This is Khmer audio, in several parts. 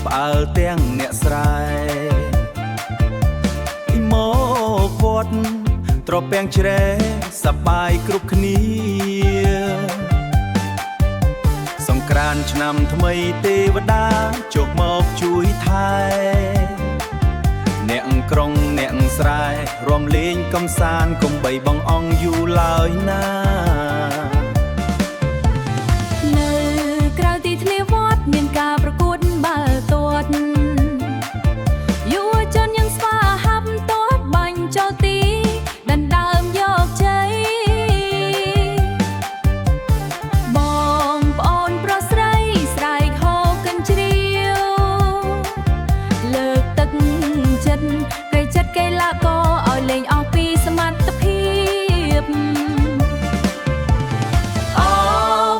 ផ្អើលទាំងអ្នកស្រែពីមកវត្តត្រពាំងជ្រែសប្បាយគ្រប់គ្នាសង្ក្រានต์ឆ្នាំថ្មីទេវតាចុះមកជួយថែអ្នកក្រុងអ្នកស្រែរួមលេងកំសាន្តកុំបីបងអង្គយូរឡើយណានៅក្រៅទីធ្លាវត្តមានការប្រកួតបាល់ទាត់យុវជនยังស្វាហាប់ទាត់បាញ់ចូលទីដណ្ដើមយកជ័យបងប្អូនប្រុសស្រីស្រែកហូកិនជ្រាវលើកទឹកចិត្តកៃចិត្តកីឡាករឲ្យលេងអស់ពីសមត្ថភាព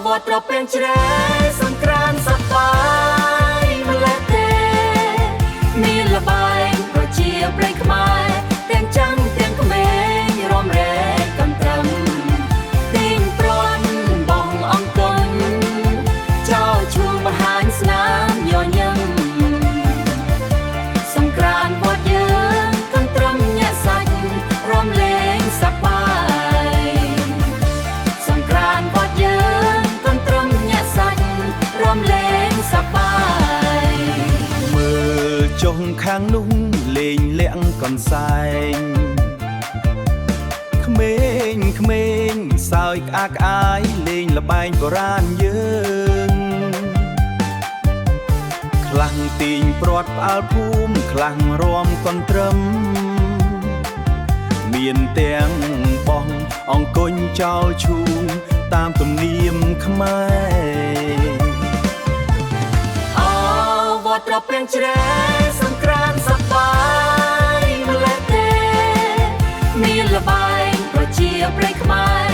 វត្តត្រពាំងជ្រែសង្ក្រានต์សប្បាយម្លេះទេមានល្បែងប្រជាប្រិយខ្មែរទាំងចាំងទាំងក្មេងរំរែកកំត្រឹមទាញព្រាត់បងអង្គុញចោលឈូងបង្ហាញស្នាមញញឹមសង្ក្រានต์វត្តយើងកន្ត្រឹមញាក់សាច់រំលេងសប្បាយសង្ក្រានต์វត្តយើងរំលេងសប្បាយមើលចុងខាងនោះលេងលាក់កន្សែងក្មេងក្មេងសើចក្អាកក្អាយលេងល្បែងបុរាណយើងខ្លាំងទាញព្រាត់ផ្អើលភូមិខ្លាំងរាំកន្ទ្រឹមមានទាំងបងអង្គុញចោលឈូងតាមទំនៀមខ្មែរវត្តត្រពាំងជ្រែសង្ក្រានต์សប្បាយម្លេះទេមានល្បែងប្រជាប្រិយខ្មែរ